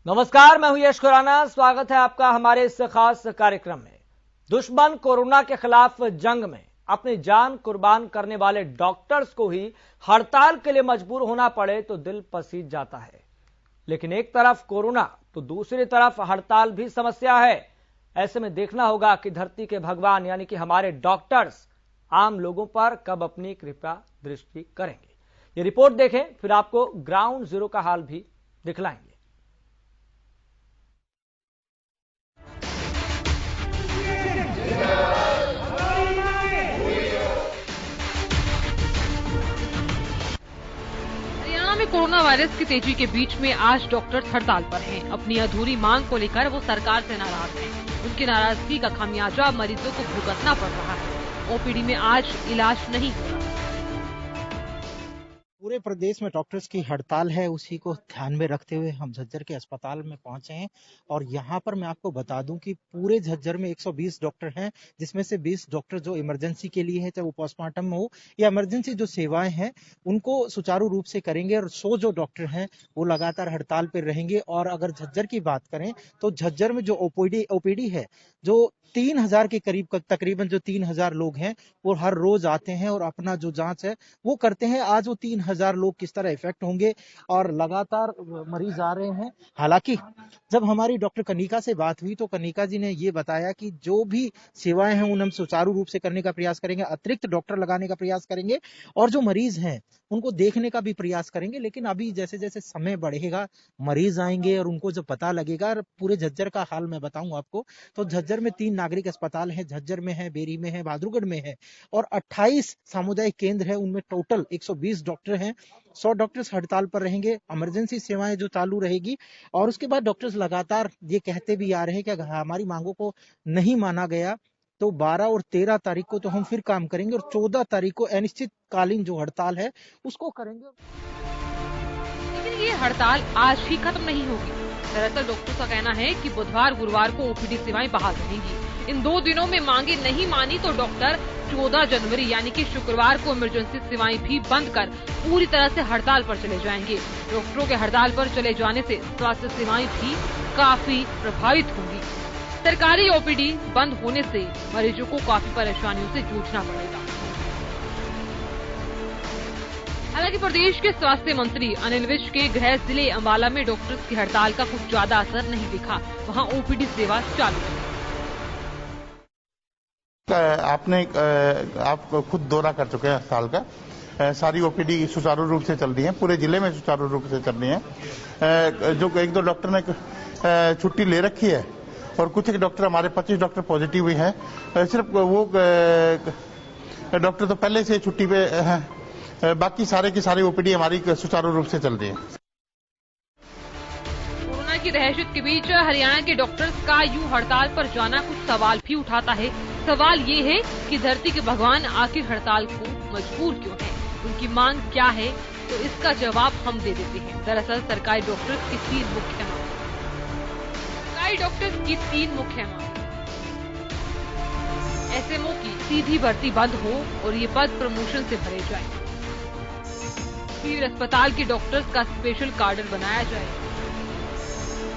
नमस्कार, मैं हूं यश खुराना। स्वागत है आपका हमारे इस खास कार्यक्रम में। दुश्मन कोरोना के खिलाफ जंग में अपनी जान कुर्बान करने वाले डॉक्टर्स को ही हड़ताल के लिए मजबूर होना पड़े तो दिल पसीज जाता है। लेकिन एक तरफ कोरोना तो दूसरी तरफ हड़ताल भी समस्या है। ऐसे में देखना होगा कि धरती के भगवान यानी कि हमारे डॉक्टर्स आम लोगों पर कब अपनी कृपा दृष्टि करेंगे। ये रिपोर्ट देखें, फिर आपको ग्राउंड जीरो का हाल भी दिखलाएंगे। हरियाणा में कोरोना वायरस की तेजी के बीच में आज डॉक्टर्स हड़ताल पर हैं। अपनी अधूरी मांग को लेकर वो सरकार से नाराज हैं। उनकी नाराजगी का खामियाजा मरीजों को भुगतना पड़ रहा है। ओपीडी में आज इलाज नहीं हो रहा। पूरे प्रदेश में डॉक्टर्स की हड़ताल है, उसी को ध्यान में रखते हुए हम झज्जर के अस्पताल में पहुंचे हैं। और यहाँ पर मैं आपको बता दूं कि पूरे झज्जर में 120 डॉक्टर हैं, जिसमें से 20 डॉक्टर जो इमरजेंसी के लिए है, चाहे वो पोस्टमार्टम में हो या इमरजेंसी जो सेवाएं हैं उनको सुचारू रूप से करेंगे। और 100 जो डॉक्टर हैं वो लगातार हड़ताल पर रहेंगे। और अगर झज्जर की बात करें तो झज्जर में जो ओपीडी है, जो 3000 के करीब, तकरीबन जो 3000 लोग हैं वो हर रोज आते हैं और अपना जो जांच है वो करते हैं। आज वो 3000 लोग किस तरह इफेक्ट होंगे और लगातार मरीज आ रहे हैं। हालांकि जब हमारी डॉक्टर कनिका से बात हुई तो कनिका जी ने ये बताया कि जो भी सेवाएं हैं उन हम सुचारू रूप से करने का प्रयास करेंगे, अतिरिक्त डॉक्टर लगाने का प्रयास करेंगे और जो मरीज हैं उनको देखने का भी प्रयास करेंगे। लेकिन अभी जैसे जैसे समय बढ़ेगा, मरीज आएंगे और उनको जब पता लगेगा। पूरे झज्जर का हाल मैं बताऊं आपको तो झज्जर में 3 नागरिक अस्पताल है, झज्जर में है, बेरी में है, बहादुरगढ़ में है और 28 सामुदायिक केंद्र है। उनमें टोटल 120 डॉक्टर हैं। 100 डॉक्टर्स हड़ताल पर रहेंगे, इमरजेंसी सेवाएं जो चालू रहेगी। और उसके बाद डॉक्टर्स लगातार ये कहते भी आ रहे हैं कि अगर हमारी मांगों को नहीं माना गया तो 12 और 13 तारीख को तो हम फिर काम करेंगे और 14 तारीख को अनिश्चितकालीन जो हड़ताल है उसको करेंगे। लेकिन ये हड़ताल आज ही खत्म नहीं होगी। दरअसल डॉक्टर्स का कहना है कि बुधवार गुरुवार को ओपीडी सेवाएं बहाल रहेंगी। इन 2 दिनों में मांगे नहीं मानी तो डॉक्टर 14 जनवरी यानी कि शुक्रवार को इमरजेंसी सेवाएं भी बंद कर पूरी तरह से हड़ताल पर चले जाएंगे। डॉक्टरों के हड़ताल पर चले जाने से स्वास्थ्य सेवाएं भी काफी प्रभावित होंगी। सरकारी ओपीडी बंद होने से मरीजों को काफी परेशानियों से जूझना पड़ेगा। हालांकि प्रदेश के स्वास्थ्य मंत्री अनिल विज के गृह जिले अंबाला में डॉक्टर्स की हड़ताल का कुछ ज्यादा असर नहीं दिखा। वहां ओपीडी सेवा चालू है। आप खुद दौरा कर चुके हैं अस्पताल का। सारी ओपीडी सुचारू रूप से चल रही है, पूरे जिले में सुचारू रूप से चल रही है। जो 1-2 डॉक्टर ने छुट्टी ले रखी है और कुछ डॉक्टर, हमारे 25 डॉक्टर पॉजिटिव हुए हैं। सिर्फ वो डॉक्टर तो पहले से छुट्टी पे हैं, बाकी सारे की सारी ओपीडी हमारी सुचारू रूप से चल रही है। कोरोना की दहशत के बीच हरियाणा के डॉक्टर्स का यूं हड़ताल पर जाना कुछ सवाल भी उठाता है। सवाल ये है कि धरती के भगवान आखिर हड़ताल को मजबूर क्यों है, उनकी मांग क्या है, तो इसका जवाब हम दे देते हैं। दरअसल सरकारी डॉक्टर्स की 3 मुख्य मांग। एसएमओ की सीधी भर्ती बंद हो और ये पद प्रमोशन से भरे जाए। सिविल अस्पताल के डॉक्टर्स का स्पेशल कार्डर बनाया जाए।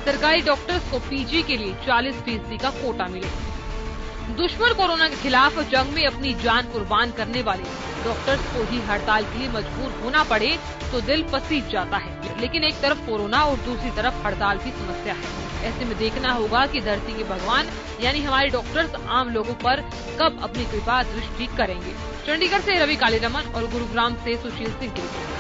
सरकारी डॉक्टर्स को पीजी के लिए 40% का कोटा मिले। दुश्मन कोरोना के खिलाफ जंग में अपनी जान कुर्बान करने वाले डॉक्टर्स को ही हड़ताल के लिए मजबूर होना पड़े तो दिल पसीज जाता है। लेकिन एक तरफ कोरोना और दूसरी तरफ हड़ताल की समस्या है। ऐसे में देखना होगा कि धरती के भगवान यानी हमारे डॉक्टर्स आम लोगों पर कब अपनी कृपा दृष्टि करेंगे। चंडीगढ़ से रवि कालीरमन और गुरुग्राम से सुशील सिंह की रिपोर्ट।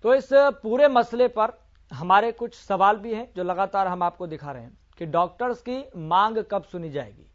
तो इस पूरे मसले पर हमारे कुछ सवाल भी हैं जो लगातार हम आपको दिखा रहे हैं कि डॉक्टर्स की मांग कब सुनी जाएगी,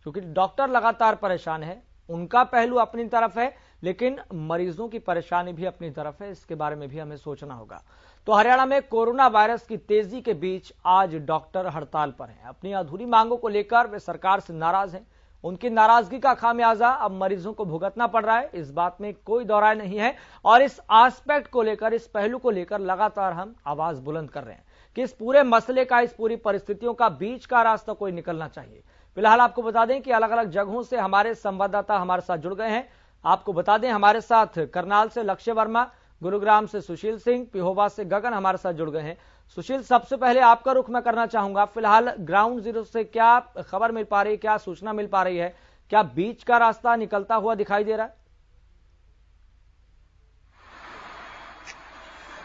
क्योंकि डॉक्टर लगातार परेशान है। उनका पहलू अपनी तरफ है लेकिन मरीजों की परेशानी भी अपनी तरफ है। इसके बारे में भी हमें सोचना होगा। तो हरियाणा में कोरोना वायरस की तेजी के बीच आज डॉक्टर हड़ताल पर हैं। अपनी अधूरी मांगों को लेकर वे सरकार से नाराज हैं। उनकी नाराजगी का खामियाजा अब मरीजों को भुगतना पड़ रहा है, इस बात में कोई दो राय नहीं है। और इस एस्पेक्ट को लेकर, इस पहलू को लेकर लगातार हम आवाज बुलंद कर रहे हैं कि इस पूरे मसले का, इस पूरी परिस्थितियों का बीच का रास्ता कोई निकलना चाहिए। फिलहाल आपको बता दें कि अलग अलग जगहों से हमारे संवाददाता हमारे साथ जुड़ गए हैं। आपको बता दें हमारे साथ करनाल से लक्ष्य वर्मा, गुरुग्राम से सुशील सिंह, पिहोवा से गगन हमारे साथ जुड़ गए हैं। सुशील, सबसे पहले आपका रुख मैं करना चाहूंगा, फिलहाल ग्राउंड जीरो से क्या खबर मिल पा रही है, क्या सूचना मिल पा रही है, क्या बीच का रास्ता निकलता हुआ दिखाई दे रहा है?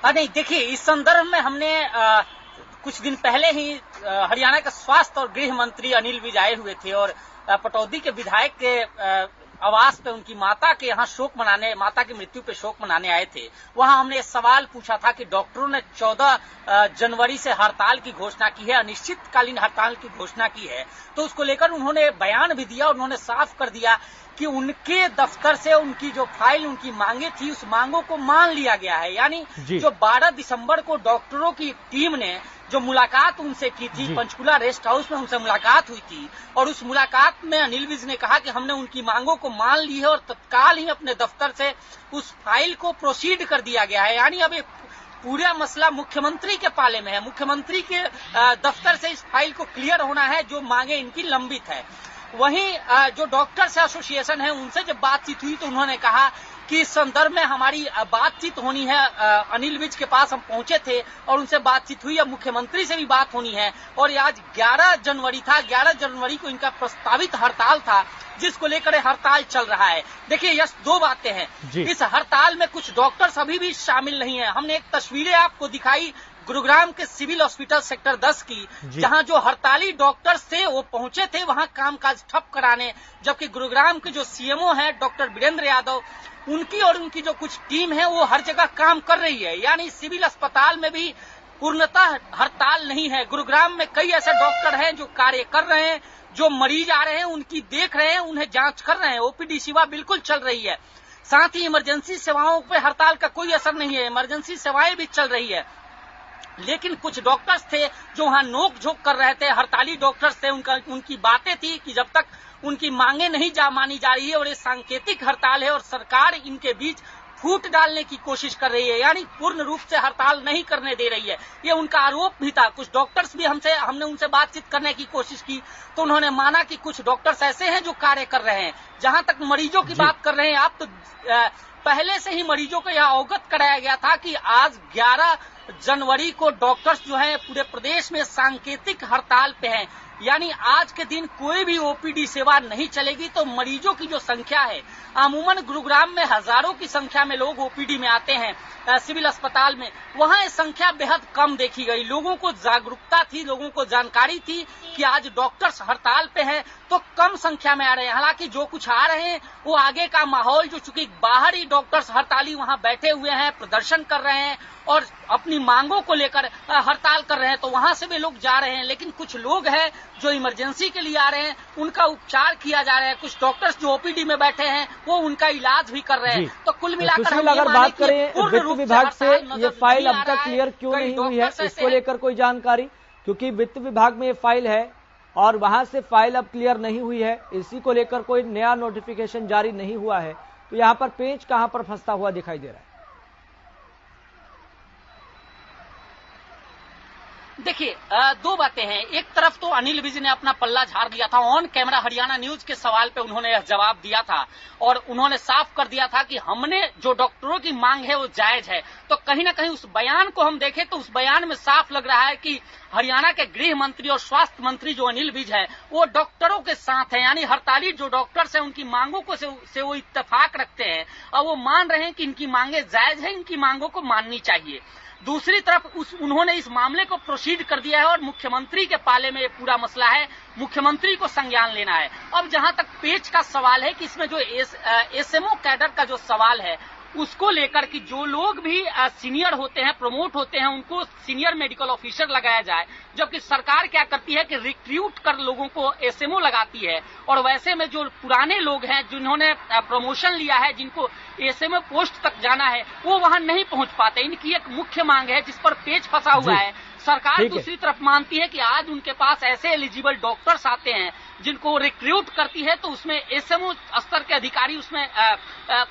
नहीं, देखिए, इस संदर्भ में हमने कुछ दिन पहले ही हरियाणा के स्वास्थ्य और गृह मंत्री अनिल विज आए हुए थे और पटौदी के विधायक के आवास पे उनकी माता के यहाँ माता की मृत्यु पे शोक मनाने आए थे। वहां हमने सवाल पूछा था कि डॉक्टरों ने 14 जनवरी से हड़ताल की घोषणा की है, अनिश्चितकालीन हड़ताल की घोषणा की है, तो उसको लेकर उन्होंने बयान भी दिया और उन्होंने साफ कर दिया कि उनके दफ्तर से उनकी जो फाइल, उनकी मांगे थी, उस मांगों को मान लिया गया है। यानी जो 12 दिसंबर को डॉक्टरों की टीम ने जो मुलाकात उनसे की थी, पंचकुला रेस्ट हाउस में उनसे मुलाकात हुई थी और उस मुलाकात में अनिल विज ने कहा कि हमने उनकी मांगों को मान ली है और तत्काल ही अपने दफ्तर से उस फाइल को प्रोसीड कर दिया गया है। यानी अब पूरा मसला मुख्यमंत्री के पाले में है, मुख्यमंत्री के दफ्तर से इस फाइल को क्लियर होना है जो मांगे इनकी लंबित है। वहीं जो डॉक्टर्स एसोसिएशन है उनसे जब बातचीत हुई तो उन्होंने कहा कि इस संदर्भ में हमारी बातचीत होनी है। अनिल विज के पास हम पहुंचे थे और उनसे बातचीत हुई, अब मुख्यमंत्री से भी बात होनी है। और आज 11 जनवरी था, 11 जनवरी को इनका प्रस्तावित हड़ताल था जिसको लेकर हड़ताल चल रहा है। देखिए यश, दो बातें हैं, इस हड़ताल में कुछ डॉक्टर्स अभी भी शामिल नहीं है। हमने एक तस्वीरें आपको दिखाई गुरुग्राम के सिविल हॉस्पिटल सेक्टर 10 की, जहां जो हड़ताली डॉक्टर्स थे वो पहुंचे थे वहां कामकाज ठप कराने, जबकि गुरुग्राम के जो सीएमओ हैं डॉक्टर वीरेंद्र यादव, उनकी और उनकी जो कुछ टीम है वो हर जगह काम कर रही है। यानी सिविल अस्पताल में भी पूर्णतः हड़ताल नहीं है। गुरुग्राम में कई ऐसे डॉक्टर हैं जो कार्य कर रहे हैं, जो मरीज आ रहे हैं उनकी देख रहे हैं, उन्हें जांच कर रहे हैं, ओपीडी सेवा बिल्कुल चल रही है। साथ ही इमरजेंसी सेवाओं पर हड़ताल का कोई असर नहीं है, इमरजेंसी सेवाएं भी चल रही है। लेकिन कुछ डॉक्टर्स थे जो वहां नोक झोंक कर रहे थे, हड़ताली डॉक्टर्स थे, उनकी बातें थी कि जब तक उनकी मांगे नहीं मानी जा रही है और ये सांकेतिक हड़ताल है और सरकार इनके बीच फूट डालने की कोशिश कर रही है, यानी पूर्ण रूप से हड़ताल नहीं करने दे रही है, ये उनका आरोप भी था। कुछ डॉक्टर्स भी हमने उनसे बातचीत करने की कोशिश की तो उन्होंने माना कि कुछ डॉक्टर्स ऐसे हैं जो कार्य कर रहे हैं। जहां तक मरीजों की बात कर रहे हैं आप, तो पहले से ही मरीजों को यह अवगत कराया गया था कि आज 11 जनवरी को डॉक्टर्स जो हैं पूरे प्रदेश में सांकेतिक हड़ताल पे हैं। यानी आज के दिन कोई भी ओपीडी सेवा नहीं चलेगी। तो मरीजों की जो संख्या है, अमूमन गुरुग्राम में हजारों की संख्या में लोग ओपीडी में आते हैं सिविल अस्पताल में, वहां ये संख्या बेहद कम देखी गई। लोगों को जागरूकता थी, लोगों को जानकारी थी कि आज डॉक्टर्स हड़ताल पे हैं तो कम संख्या में आ रहे हैं। हालांकि जो कुछ आ रहे हैं वो आगे का माहौल, जो चूंकि बाहर ही डॉक्टर्स हड़ताली वहां बैठे हुए हैं, प्रदर्शन कर रहे हैं और अपनी मांगों को लेकर हड़ताल कर रहे हैं, तो वहां से भी लोग जा रहे हैं। लेकिन कुछ लोग हैं जो इमरजेंसी के लिए आ रहे हैं, उनका उपचार किया जा रहा है। कुछ डॉक्टर्स जो ओपीडी में बैठे हैं वो उनका इलाज भी कर रहे हैं। तो कुल मिलाकर अगर बात करें वित्त विभाग से, ये फाइल अब तक क्लियर क्यों नहीं हुई है, इसको लेकर कोई जानकारी? क्योंकि वित्त विभाग में ये फाइल है और वहां से फाइल अब क्लियर नहीं हुई है, इसी को लेकर कोई नया नोटिफिकेशन जारी नहीं हुआ है, तो यहाँ पर पेंच कहां पर फंसता हुआ दिखाई दे रहा है? देखिए, दो बातें हैं। एक तरफ तो अनिल विज ने अपना पल्ला झाड़ दिया था, ऑन कैमरा हरियाणा न्यूज के सवाल पे उन्होंने यह जवाब दिया था और उन्होंने साफ कर दिया था कि हमने जो डॉक्टरों की मांग है वो जायज है। तो कहीं ना कहीं उस बयान को हम देखें तो उस बयान में साफ लग रहा है कि हरियाणा के गृह मंत्री और स्वास्थ्य मंत्री जो अनिल विज है वो डॉक्टरों के साथ है। यानी हड़ताली जो डॉक्टर्स हैं उनकी मांगों को से वो इत्तेफाक रखते हैं और वो मान रहे हैं कि इनकी मांगे जायज है, इनकी मांगों को माननी चाहिए। दूसरी तरफ उन्होंने इस मामले को प्रोसीड कर दिया है और मुख्यमंत्री के पाले में ये पूरा मसला है, मुख्यमंत्री को संज्ञान लेना है। अब जहां तक पेच का सवाल है कि इसमें जो एसएमओ कैडर का जो सवाल है उसको लेकर कि जो लोग भी सीनियर होते हैं, प्रमोट होते हैं, उनको सीनियर मेडिकल ऑफिसर लगाया जाए, जबकि सरकार क्या करती है कि रिक्रूट कर लोगों को एसएमओ लगाती है और वैसे में जो पुराने लोग हैं जिन्होंने प्रमोशन लिया है, जिनको एसएमओ पोस्ट तक जाना है, वो वहां नहीं पहुंच पाते। इनकी एक मुख्य मांग है जिस पर पेच फंसा हुआ है। सरकार दूसरी तरफ मानती है कि आज उनके पास ऐसे एलिजिबल डॉक्टर्स आते हैं जिनको रिक्रूट करती है, तो उसमें एसएमओ स्तर के अधिकारी, उसमें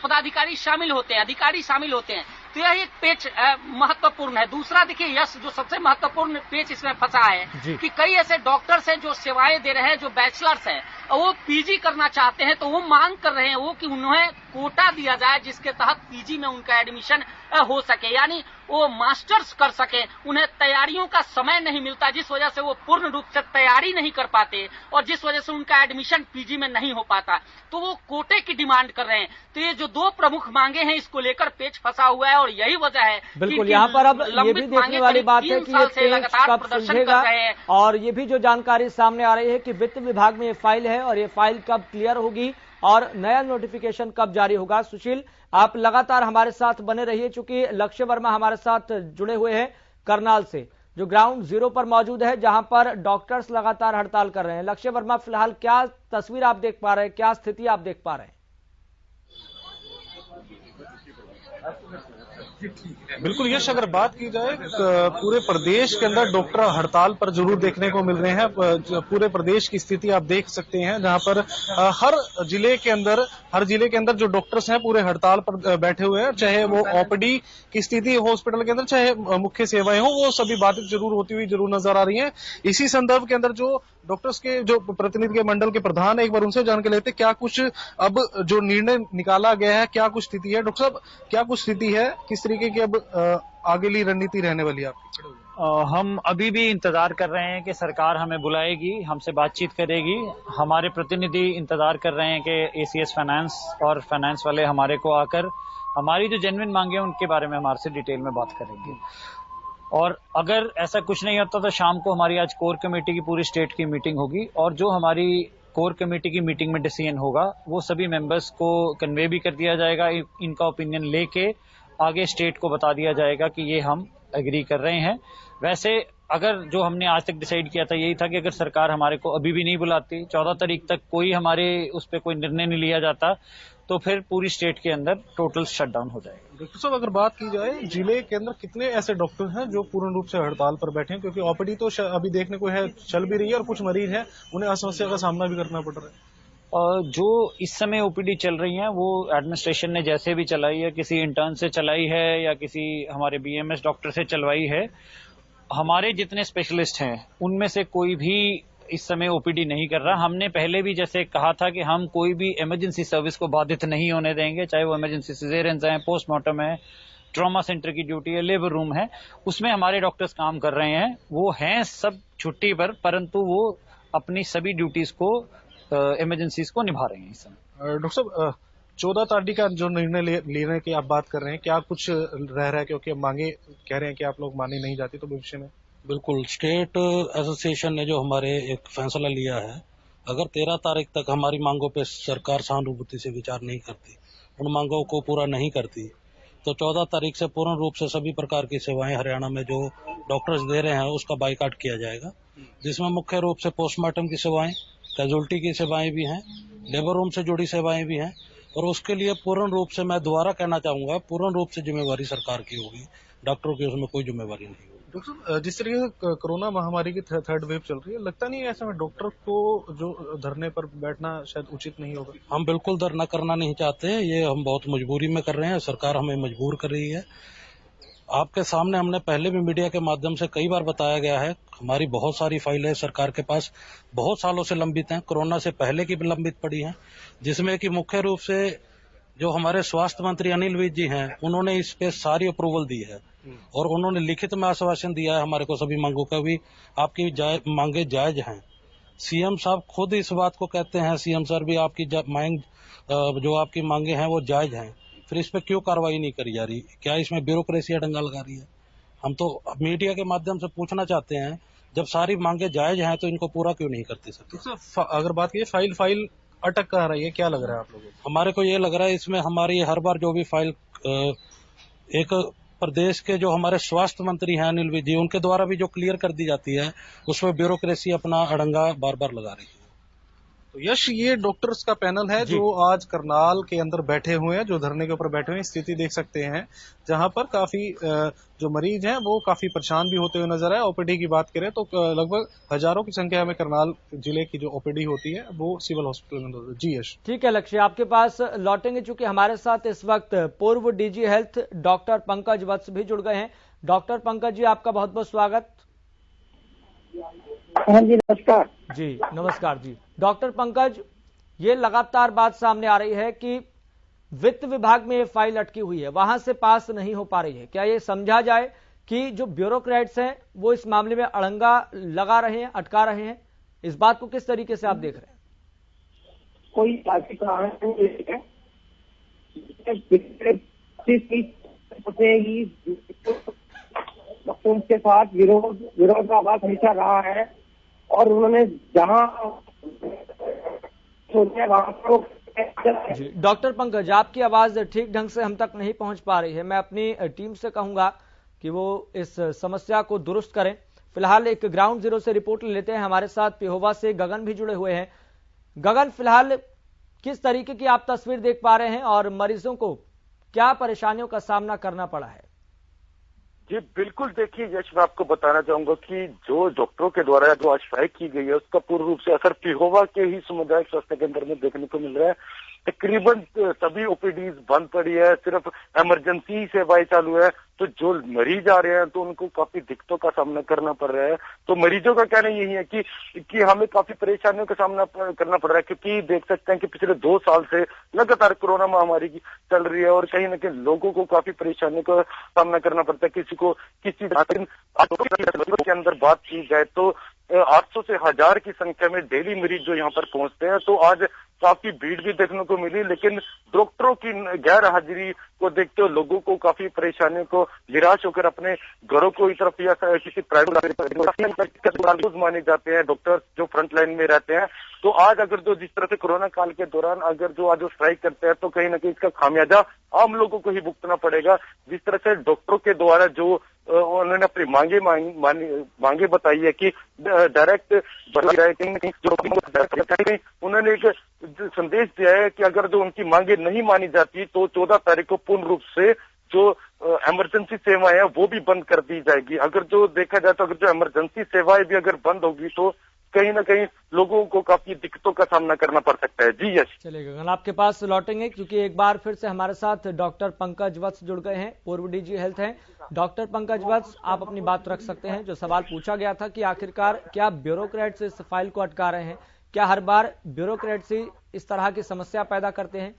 पदाधिकारी शामिल होते हैं, अधिकारी शामिल होते हैं। तो यह एक पेच महत्वपूर्ण है। दूसरा देखिए, यश जो सबसे महत्वपूर्ण पेच इसमें फंसा है कि कई ऐसे डॉक्टर्स हैं जो सेवाएं दे रहे हैं, जो बैचलर्स हैं, और वो पीजी करना चाहते हैं, तो वो मांग कर रहे हैं वो कि उन्हें कोटा दिया जाए जिसके तहत पीजी में उनका एडमिशन हो सके, यानी वो मास्टर्स कर सके। उन्हें तैयारियों का समय नहीं मिलता, जिस वजह से वो पूर्ण रूप से तैयारी नहीं कर पाते और जिस वजह से उनका एडमिशन पीजी में नहीं हो पाता, तो वो कोटे की डिमांड कर रहे हैं। तो ये जो दो प्रमुख मांगे हैं, इसको लेकर पेच फंसा हुआ है और यही वजह है। बिल्कुल, यहाँ पर अब ये भी देखने वाली बात है कि ये पेच कब सुलझेगा, और ये भी जो जानकारी सामने आ रही है कि वित्त विभाग में ये फाइल है और ये फाइल कब क्लियर होगी और नया नोटिफिकेशन कब जारी होगा। सुशील, आप लगातार हमारे साथ बने रहिए, चूंकि लक्ष्य वर्मा हमारे साथ जुड़े हुए हैं करनाल से, जो ग्राउंड जीरो पर मौजूद है, जहां पर डॉक्टर्स लगातार हड़ताल कर रहे हैं। लक्ष्य वर्मा, फिलहाल क्या तस्वीर आप देख पा रहे हैं, क्या स्थिति आप देख पा रहे हैं? बिल्कुल यश, अगर बात की जाए पूरे प्रदेश के अंदर डॉक्टर हड़ताल पर जरूर देखने को मिल रहे हैं। पूरे प्रदेश की स्थिति आप देख सकते हैं, जहां पर हर जिले के अंदर जो डॉक्टर्स हैं पूरे हड़ताल पर बैठे हुए हैं। चाहे वो ओपीडी की स्थिति हॉस्पिटल के अंदर, चाहे मुख्य सेवाएं हो, वो सभी बाधित जरूर होती हुई जरूर नजर आ रही है। इसी संदर्भ के अंदर जो डॉक्टर्स के जो प्रतिनिधि के मंडल के प्रधान है, एक बार उनसे जान के लेते क्या कुछ अब जो निर्णय निकाला गया है, क्या कुछ स्थिति है। डॉक्टर साहब, क्या कुछ स्थिति है, किस तरीके की अब आगे रणनीति रहने वाली है आपकी? हम अभी भी इंतजार कर रहे हैं कि सरकार हमें बुलाएगी, हमसे बातचीत करेगी। हमारे प्रतिनिधि इंतजार कर रहे हैं कि एसीएस फाइनेंस और फाइनेंस वाले हमारे को आकर हमारी जो जेन्युइन मांगे हैं उनके बारे में हमारे से डिटेल में बात करेंगे। और अगर ऐसा कुछ नहीं होता तो शाम को हमारी आज कोर कमेटी की पूरी स्टेट की मीटिंग होगी, और जो हमारी कोर कमेटी की मीटिंग में डिसीजन होगा वो सभी मेंबर्स को कन्वे भी कर दिया जाएगा। इनका ओपिनियन लेके आगे स्टेट को बता दिया जाएगा कि ये हम एग्री कर रहे हैं। वैसे अगर जो हमने आज तक डिसाइड किया था यही था कि अगर सरकार हमारे को अभी भी नहीं बुलाती, 14 तारीख तक कोई हमारे उस पर कोई निर्णय नहीं लिया जाता, तो फिर पूरी स्टेट के अंदर टोटल शटडाउन हो जाएगा। डॉक्टर साहब, अगर बात की जाए जिले के अंदर कितने ऐसे डॉक्टर हैं जो पूर्ण रूप से हड़ताल पर बैठे हैं, क्योंकि ओपीडी तो अभी देखने को है चल भी रही है और कुछ मरीज हैं उन्हें समस्या का सामना भी करना पड़ रहा है। जो इस समय ओपीडी चल रही है वो एडमिनिस्ट्रेशन ने जैसे भी चलाई है, किसी इंटर्न से चलाई है या किसी हमारे बीएमएस डॉक्टर से चलवाई है। हमारे जितने स्पेशलिस्ट हैं उनमें से कोई भी इस समय ओपीडी नहीं कर रहा। हमने पहले भी जैसे कहा था कि हम कोई भी इमरजेंसी सर्विस को बाधित नहीं होने देंगे, चाहे वो इमरजेंसी सिजेरियंस हैं, पोस्टमार्टम है, ट्रॉमा सेंटर की ड्यूटी है, लेबर रूम है, उसमें हमारे डॉक्टर्स काम कर रहे हैं। वो हैं सब छुट्टी पर, परंतु वो अपनी सभी ड्यूटीज को इमरजेंसीज को निभा रहे हैं इस समय। डॉक्टर साहब, 14 तारीख का जो निर्णय लेने की आप बात कर रहे हैं, क्या कुछ रह रहा है? क्योंकि मांगे कह रहे हैं कि आप लोग मानी नहीं जाती, तो भविष्य में बिल्कुल स्टेट एसोसिएशन ने जो हमारे एक फैसला लिया है, अगर 13 तारीख तक हमारी मांगों पे सरकार सहानुभूति से विचार नहीं करती, उन मांगों को पूरा नहीं करती, तो 14 तारीख से पूर्ण रूप से सभी प्रकार की सेवाएं हरियाणा में जो डॉक्टर्स दे रहे हैं उसका बाइकाट किया जाएगा, जिसमें मुख्य रूप से पोस्टमार्टम की सेवाएं, कैजुअल्टी की सेवाएं भी हैं, लेबर रूम से जुड़ी सेवाएं भी हैं। और उसके लिए पूर्ण रूप से मैं दोबारा कहना चाहूंगा, पूर्ण रूप से जिम्मेवारी सरकार की होगी, डॉक्टरों की उसमें कोई जिम्मेवारी नहीं होगी। डॉक्टर, जिस तरीके से कोरोना महामारी की थर्ड वेव चल रही है, लगता नहीं है ऐसे में डॉक्टर को जो धरने पर बैठना शायद उचित नहीं होगा? हम बिल्कुल धरना करना नहीं चाहते, ये हम बहुत मजबूरी में कर रहे हैं, सरकार हमें मजबूर कर रही है। आपके सामने हमने पहले भी मीडिया के माध्यम से कई बार बताया गया है, हमारी बहुत सारी फाइलें सरकार के पास बहुत सालों से लंबित हैं, कोरोना से पहले की भी लंबित पड़ी हैं, जिसमें कि मुख्य रूप से जो हमारे स्वास्थ्य मंत्री अनिल विज जी हैं, उन्होंने इस पे सारी अप्रूवल दी है और उन्होंने लिखित में आश्वासन दिया है हमारे को सभी मांगों का भी, आपकी मांगे जायज हैं। सीएम साहब खुद इस बात को कहते हैं, सीएम सर भी आपकी मांग जो आपकी मांगे हैं वो जायज हैं, फिर इस पे क्यों कार्रवाई नहीं करी जा रही? क्या इसमें ब्यूरोक्रेसी डंगा लगा रही है? हम तो मीडिया के माध्यम से पूछना चाहते हैं, जब सारी मांगे जायज हैं तो इनको पूरा क्यों नहीं करते सकते? अगर बात की फाइल अटक कर रही है, क्या लग रहा है आप लोगों को? हमारे को ये लग रहा है इसमें हमारी हर बार जो भी फाइल एक प्रदेश के जो हमारे स्वास्थ्य मंत्री हैं अनिल विज जी, उनके द्वारा भी जो क्लियर कर दी जाती है, उसमें ब्यूरोक्रेसी अपना अड़ंगा बार बार लगा रही है। यश, ये डॉक्टर्स का पैनल है जो आज करनाल के अंदर बैठे हुए हैं, जो धरने के ऊपर बैठे हुए हैं। स्थिति देख सकते हैं जहां पर काफी जो मरीज हैं वो काफी परेशान भी होते हुए नजर आए। ओपीडी की बात करें तो लगभग हजारों की संख्या में करनाल जिले की जो ओपीडी होती है वो सिविल हॉस्पिटल में होती है। जी यश, ठीक है लक्ष्य, आपके पास लौटेंगे। चूंकि हमारे साथ इस वक्त पूर्व डीजी हेल्थ डॉक्टर पंकज वत्स भी जुड़ गए हैं। डॉक्टर पंकज जी, आपका बहुत बहुत स्वागत। हाँ जी, नमस्कार। जी नमस्कार जी। डॉक्टर पंकज, ये लगातार बात सामने आ रही है कि वित्त विभाग में ये फाइल अटकी हुई है, वहां से पास नहीं हो पा रही है। क्या ये समझा जाए कि जो ब्यूरोक्रेट्स हैं वो इस मामले में अड़ंगा लगा रहे हैं, अटका रहे हैं? इस बात को किस तरीके से आप देख रहे हैं? कोई ऐसी कारण नहीं है, डॉक्टरों के साथ विरोधाभास हमेशा रहा है और उन्होंने जहां जी डॉक्टर पंकज, आपकी आवाज ठीक ढंग से हम तक नहीं पहुंच पा रही है। मैं अपनी टीम से कहूंगा कि वो इस समस्या को दुरुस्त करें। फिलहाल एक ग्राउंड जीरो से रिपोर्ट लेते हैं। हमारे साथ पिहोवा से गगन भी जुड़े हुए हैं। गगन, फिलहाल किस तरीके की आप तस्वीर देख पा रहे हैं और मरीजों को क्या परेशानियों का सामना करना पड़ा है? जी बिल्कुल, देखिए यश, मैं आपको बताना चाहूंगा कि जो डॉक्टरों के द्वारा जो आज स्ट्राइक की गई है उसका पूर्ण रूप से असर पिहोवा के ही सामुदायिक स्वास्थ्य केंद्र में देखने को मिल रहा है। तकरीबन सभी ओपीडीज बंद पड़ी है, सिर्फ इमरजेंसी सेवाएं चालू है। तो जो मरीज आ रहे हैं तो उनको काफी दिक्कतों का सामना करना पड़ रहा है। तो मरीजों का कहना यही है कि हमें काफी परेशानियों का सामना करना पड़ रहा है, क्योंकि देख सकते हैं कि पिछले 2 साल से लगातार कोरोना महामारी की चल रही है और कहीं न कहीं लोगों को काफी परेशानियों का सामना करना पड़ता है। किसी को किसी के अंदर बात की जाए तो 800 से 1000 की संख्या में डेली मरीज जो यहाँ पर पहुंचते हैं। तो आज काफी भीड़ भी देखने को मिली, लेकिन डॉक्टरों की गैर हाजिरी को देखते हुए लोगों को काफी परेशानियों को निराश होकर अपने घरों को तरफ या किसी प्राइवेट माने जाते हैं डॉक्टर जो फ्रंट लाइन में रहते हैं। तो आज अगर जो जिस तरह से कोरोना काल के दौरान अगर जो आज स्ट्राइक करते हैं तो कहीं ना कहीं इसका खामियाजा आम लोगों को ही भुगतना पड़ेगा। जिस तरह से डॉक्टरों के द्वारा जो उन्होंने अपनी मांगे बताई है कि डायरेक्ट उन्होंने एक संदेश दिया है कि अगर जो उनकी मांगे नहीं मानी जाती तो 14 तारीख को पूर्ण रूप से जो इमरजेंसी सेवाएं हैं वो भी बंद कर दी जाएगी। अगर जो देखा जाए तो अगर जो इमरजेंसी सेवाएं भी अगर बंद होगी तो कहीं ना कहीं लोगों को काफी दिक्कतों का सामना करना पड़ सकता है। जी यश, चलिए गगन, आपके पास लौटेंगे क्योंकि एक बार फिर से हमारे साथ डॉक्टर पंकज वत्स जुड़ गए हैं, पूर्व डीजी हेल्थ हैं। डॉक्टर पंकज वत्स, आप अपनी बात रख सकते हैं। जो सवाल पूछा गया था कि आखिरकार क्या ब्यूरोक्रेट्स इस फाइल को अटका रहे हैं, क्या हर बार ब्यूरोक्रेट्स ही इस तरह की समस्या पैदा करते हैं?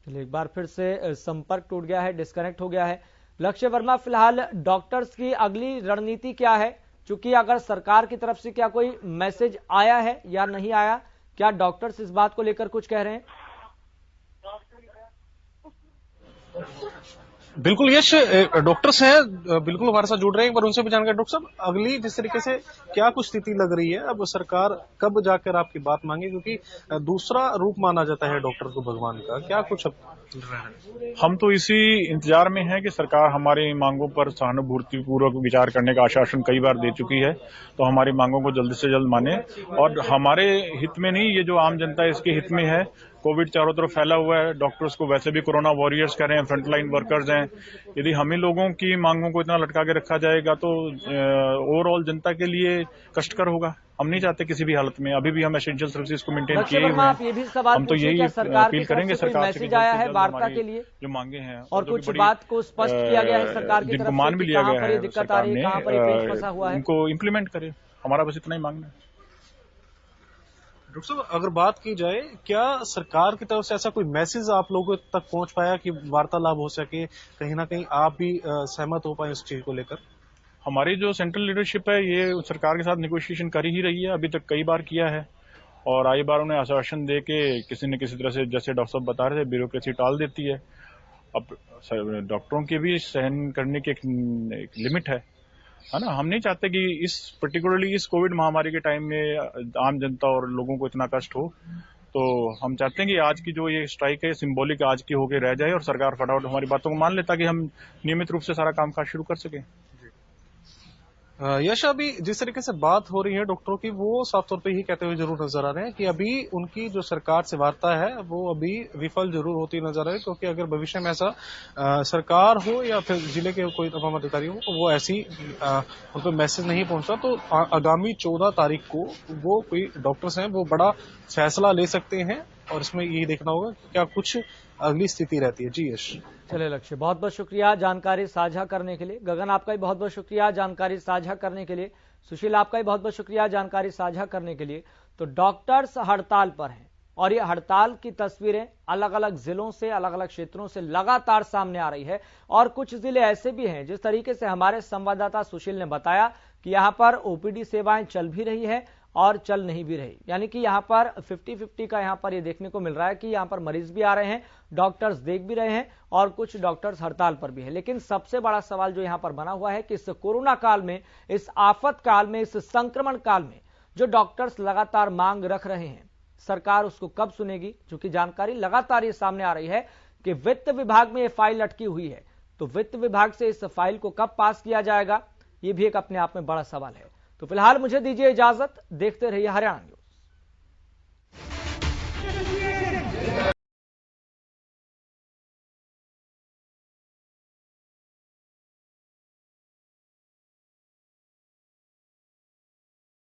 चलिए एक बार फिर से संपर्क टूट गया है, डिस्कनेक्ट हो गया है। लक्ष्य वर्मा, फिलहाल डॉक्टर्स की अगली रणनीति क्या है? क्योंकि अगर सरकार की तरफ से क्या कोई मैसेज आया है या नहीं आया, क्या डॉक्टर्स इस बात को लेकर कुछ कह रहे हैं? बिल्कुल यश, डॉक्टर्स हैं बिल्कुल हमारे साथ जुड़ रहे हैं, एक बार उनसे भी जानकर। डॉक्टर साहब, अगली जिस तरीके से क्या कुछ स्थिति लग रही है, अब सरकार कब जाकर आपकी बात मांगे, क्योंकि दूसरा रूप माना जाता है डॉक्टर को भगवान का, क्या कुछ अब हम तो इसी इंतजार में हैं कि सरकार हमारी मांगों पर सहानुभूतिपूर्वक विचार करने का आश्वासन कई बार दे चुकी है। तो हमारी मांगों को जल्द से जल्द माने और हमारे हित में नहीं, ये जो आम जनता है इसके हित में है। कोविड चारों तरफ फैला हुआ है, डॉक्टर्स को वैसे भी कोरोना वॉरियर्स कह रहे हैं, फ्रंटलाइन वर्कर्स हैं। यदि हम ही लोगों की मांगों को इतना लटका के रखा जाएगा तो ओवरऑल जनता के लिए कष्टकर होगा। हम नहीं चाहते किसी भी हालत में, अभी भी हम एसेंशियल सर्विसेज को मेंटेन किए हुए हैं। हम तो यही अपील करेंगे सरकार से, आया है वार्ता के लिए जो मांगे हैं और कुछ बात को स्पष्ट किया गया है सरकार की तरफ से, मान भी लिया गया है दिक्कत आ रही है, कहां पर ये पेच फंसा हुआ है, इनको इम्प्लीमेंट करे। हमारा बस इतना ही मांगना है। डॉक्टर साहब, अगर बात की जाए, क्या सरकार की तरफ से ऐसा कोई मैसेज आप लोगों तक पहुंच पाया कि वार्तालाप हो सके, कहीं ना कहीं आप भी सहमत हो पाए इस चीज को लेकर? हमारी जो सेंट्रल लीडरशिप है ये सरकार के साथ नेगोशिएशन कर ही रही है, अभी तक कई बार किया है और आई बार उन्हें आश्वासन दे के किसी न किसी तरह से, जैसे डॉक्टर साहब बता रहे थे, ब्यूरोक्रेसी टाल देती है। अब डॉक्टरों की भी सहन करने की एक लिमिट है ना। हम नहीं चाहते कि इस पर्टिकुलरली इस कोविड महामारी के टाइम में आम जनता और लोगों को इतना कष्ट हो। तो हम चाहते हैं कि आज की जो ये स्ट्राइक है सिंबॉलिक आज की होके रह जाए और सरकार फटाफट हमारी बातों को मान ले ताकि हम नियमित रूप से सारा कामकाज शुरू कर सकें। यश, अभी जिस तरीके से बात हो रही है डॉक्टरों की, वो साफ तौर पे ही कहते हुए जरूर नजर आ रहे हैं कि अभी उनकी जो सरकार से वार्ता है वो अभी विफल जरूर होती नजर आ रही है, क्योंकि अगर भविष्य में ऐसा सरकार हो या फिर जिले के कोई तमाम अधिकारी हो तो वो ऐसी उनको मैसेज नहीं पहुंचा तो आगामी 14 तारीख को वो कोई डॉक्टर्स हैं वो बड़ा फैसला ले सकते हैं, और इसमें यही देखना होगा कि क्या कुछ अगली स्थिति रहती है। जी यश। चले लक्ष्य, बहुत बहुत शुक्रिया जानकारी साझा करने के लिए। गगन, आपका भी बहुत बहुत शुक्रिया जानकारी साझा करने के लिए। सुशील, आपका भी बहुत बहुत शुक्रिया जानकारी साझा करने के लिए। तो डॉक्टर्स हड़ताल पर हैं और ये हड़ताल की तस्वीरें अलग अलग जिलों से, अलग अलग क्षेत्रों से लगातार सामने आ रही है। और कुछ जिले ऐसे भी हैं जिस तरीके से हमारे संवाददाता सुशील ने बताया कि यहां पर ओपीडी सेवाएं चल भी रही है और चल नहीं भी रही, यानी कि यहां पर 50-50 का यहां पर ये देखने को मिल रहा है कि यहां पर मरीज भी आ रहे हैं, डॉक्टर्स देख भी रहे हैं और कुछ डॉक्टर्स हड़ताल पर भी है। लेकिन सबसे बड़ा सवाल जो यहां पर बना हुआ है कि इस कोरोना काल में, इस आफत काल में, इस संक्रमण काल में जो डॉक्टर्स लगातार मांग रख रहे हैं, सरकार उसको कब सुनेगी? क्योंकि जानकारी लगातार ये सामने आ रही है कि वित्त विभाग में ये फाइल अटकी हुई है, तो वित्त विभाग से इस फाइल को कब पास किया जाएगा, ये भी एक अपने आप में बड़ा सवाल है। तो फिलहाल मुझे दीजिए इजाजत, देखते रहिए हरियाणा न्यूज।